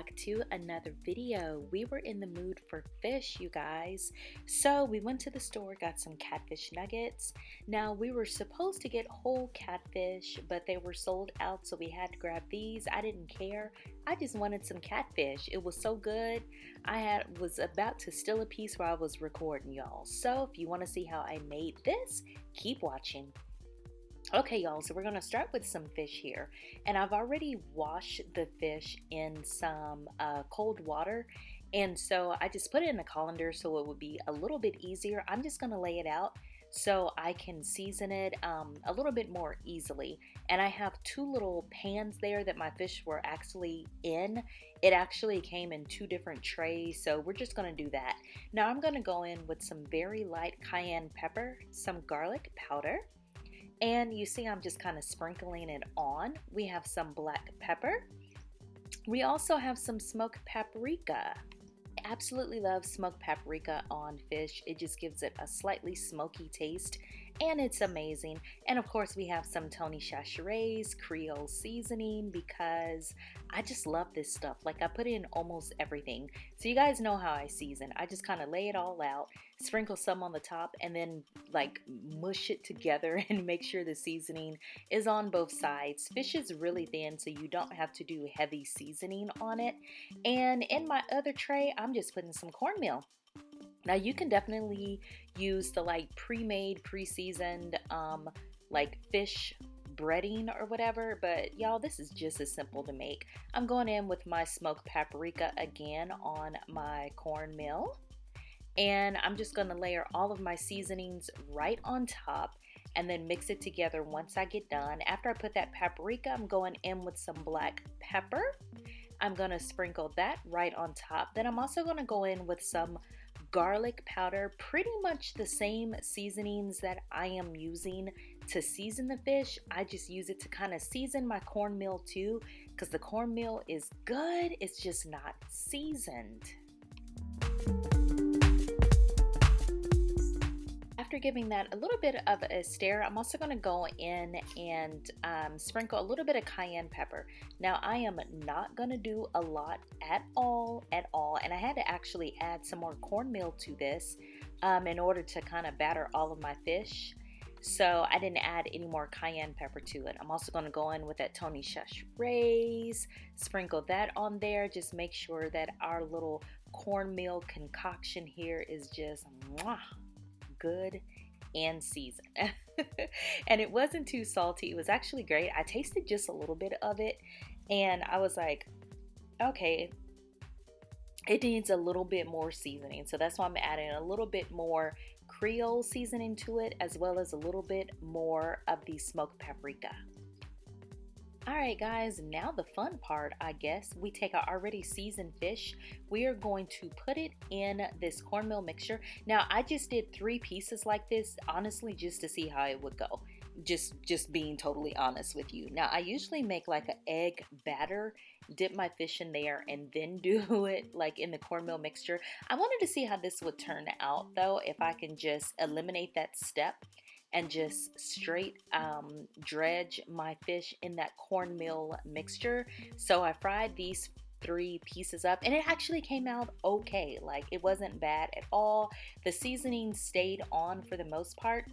back to another video. We were in the mood for fish, you guys. So we went to the store, got some catfish nuggets. Now we were supposed to get whole catfish, but they were sold out, so we had to grab these. I didn't care. I just wanted some catfish. It was so good. Was about to steal a piece while I was recording, y'all. So if you want to see how I made this, keep watching. Okay, y'all, so we're going to start with some fish here, and I've already washed the fish in some cold water, and so I just put it in a colander so it would be a little bit easier. I'm just going to lay it out so I can season it a little bit more easily, and I have two little pans there that my fish were actually in. It actually came in two different trays, so we're just going to do that. Now I'm going to go in with some very light cayenne pepper, some garlic powder, and you see I'm just kind of sprinkling it on. We have some black pepper. We also have some smoked paprika. I absolutely love smoked paprika on fish. It just gives it a slightly smoky taste, and it's amazing. And of course we have some Tony Chachere's Creole seasoning because I just love this stuff. Like, I put in almost everything. So you guys know how I season. I just kind of lay it all out, sprinkle some on the top, and then like mush it together and make sure the seasoning is on both sides. Fish is really thin, so you don't have to do heavy seasoning on it. And in my other tray, I'm just putting some cornmeal. Now you can definitely use the like pre-made, pre-seasoned like fish breading or whatever, but y'all, this is just as simple to make. I'm going in with my smoked paprika again on my cornmeal, and I'm just going to layer all of my seasonings right on top and then mix it together once I get done. After I put that paprika, I'm going in with some black pepper. I'm going to sprinkle that right on top. Then I'm also going to go in with some garlic powder, pretty much the same seasonings that I am using to season the fish. I just use it to kind of season my cornmeal too, because the cornmeal is good, it's just not seasoned. After giving that a little bit of a stir, I'm also going to go in and sprinkle a little bit of cayenne pepper. Now I am not going to do a lot at all, and I had to actually add some more cornmeal to this in order to kind of batter all of my fish. So I didn't add any more cayenne pepper to it. I'm also going to go in with that Tony Chachere's, sprinkle that on there. Just make sure that our little cornmeal concoction here is just mwah, good and seasoned. And it wasn't too salty. It was actually great. I tasted just a little bit of it and I was like, okay, it needs a little bit more seasoning. So that's why I'm adding a little bit more Creole seasoning to it, as well as a little bit more of the smoked paprika. Alright guys, now the fun part, I guess. We take our already seasoned fish. We are going to put it in this cornmeal mixture. Now I just did 3 pieces like this, honestly, just to see how it would go. Just being totally honest with you. Now I usually make like an egg batter, dip my fish in there, and then do it like in the cornmeal mixture. I wanted to see how this would turn out though, if I can just eliminate that step and just straight dredge my fish in that cornmeal mixture. So I fried these 3 pieces up and it actually came out okay. Like, it wasn't bad at all. The seasoning stayed on for the most part,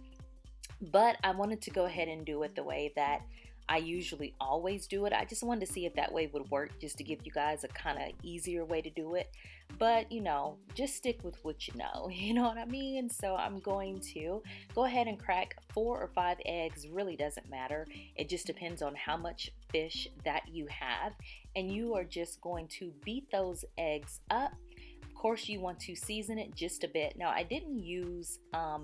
but I wanted to go ahead and do it the way that I usually always do it. I just wanted to see if that way would work, just to give you guys a kind of easier way to do it. But you know, just stick with what you know, you know what I mean? So I'm going to go ahead and crack 4 or 5 eggs, really doesn't matter. It just depends on how much fish that you have, and you are just going to beat those eggs up. Of course, you want to season it just a bit. Now I didn't use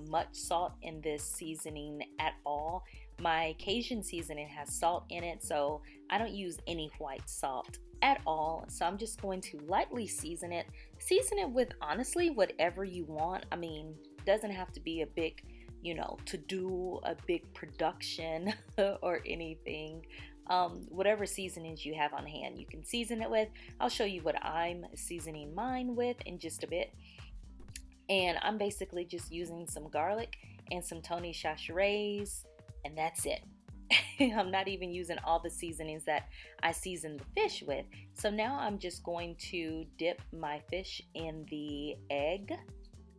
much salt in this seasoning at all. My Cajun seasoning has salt in it, so I don't use any white salt at all. So I'm just going to lightly season it. Season it with, honestly, whatever you want. I mean, it doesn't have to be a big, you know, to do a big production or anything. Whatever seasonings you have on hand, you can season it with. I'll show you what I'm seasoning mine with in just a bit. And I'm basically just using some garlic and some Tony Chachere's, and that's it. I'm not even using all the seasonings that I seasoned the fish with. So now I'm just going to dip my fish in the egg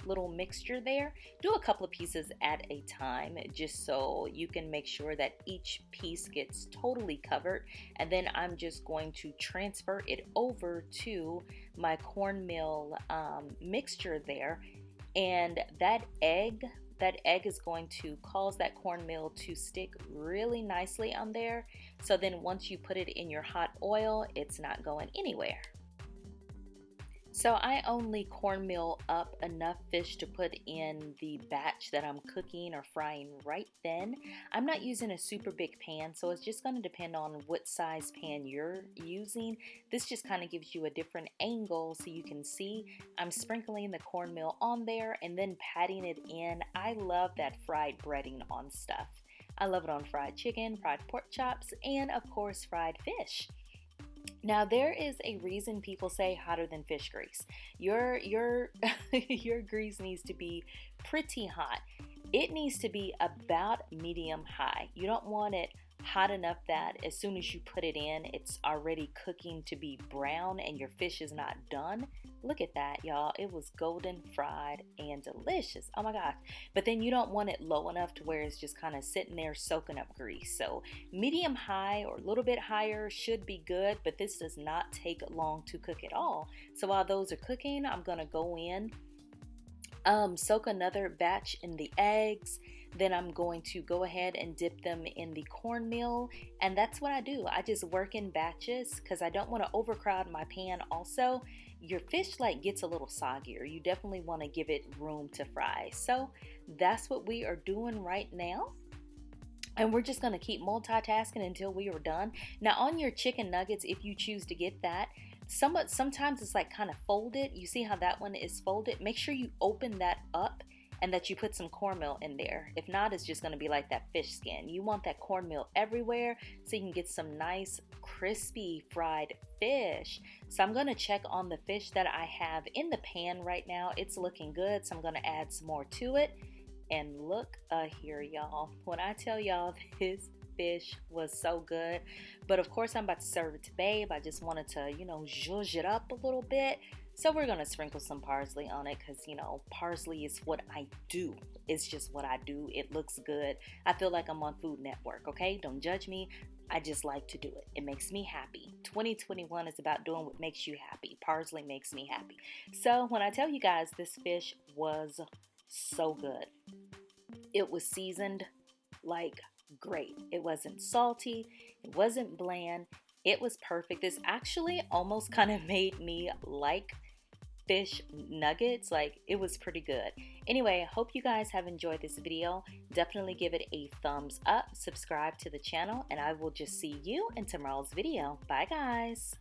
little mixture there. Do a couple of pieces at a time just so you can make sure that each piece gets totally covered. And then I'm just going to transfer it over to my cornmeal mixture there. And that egg is going to cause that cornmeal to stick really nicely on there. So then once you put it in your hot oil, it's not going anywhere. So I only cornmeal up enough fish to put in the batch that I'm cooking or frying right then. I'm not using a super big pan, so it's just going to depend on what size pan you're using. This just kind of gives you a different angle so you can see. I'm sprinkling the cornmeal on there and then patting it in. I love that fried breading on stuff. I love it on fried chicken, fried pork chops, and of course fried fish. Now there is a reason people say hotter than fish grease. Your your grease needs to be pretty hot. It needs to be about medium high. You don't want it hot enough that as soon as you put it in, it's already cooking to be brown and your fish is not done. Look at that, y'all. It was golden fried and delicious. Oh my gosh. But then you don't want it low enough to where it's just kind of sitting there soaking up grease. So medium high or a little bit higher should be good, but this does not take long to cook at all. So while those are cooking, I'm going to go in, soak another batch in the eggs. Then I'm going to go ahead and dip them in the cornmeal, and that's what I do. I just work in batches because I don't want to overcrowd my pan. Also, your fish gets a little soggier. You definitely want to give it room to fry. So that's what we are doing right now. And we're just going to keep multitasking until we are done. Now on your chicken nuggets, if you choose to get that, sometimes it's kind of folded. You see how that one is folded? Make sure you open that up and that you put some cornmeal in there. If not, it's just going to be like that fish skin. You want that cornmeal everywhere so you can get some nice crispy fried fish. So I'm going to check on the fish that I have in the pan right now. It's looking good, so I'm going to add some more to it. And look here, y'all. When I tell y'all this fish was so good. But of course, I'm about to serve it to Babe. I just wanted to, zhuzh it up a little bit. So we're going to sprinkle some parsley on it because, parsley is what I do. It's just what I do. It looks good. I feel like I'm on Food Network, okay? Don't judge me. I just like to do it. It makes me happy. 2021 is about doing what makes you happy. Parsley makes me happy. So when I tell you guys this fish was so good, it was seasoned great. It wasn't salty. It wasn't bland. It was perfect. This actually almost kind of made me like fish nuggets. It was pretty good. Anyway, I hope you guys have enjoyed this video. Definitely give it a thumbs up, subscribe to the channel, and I will just see you in tomorrow's video. Bye guys.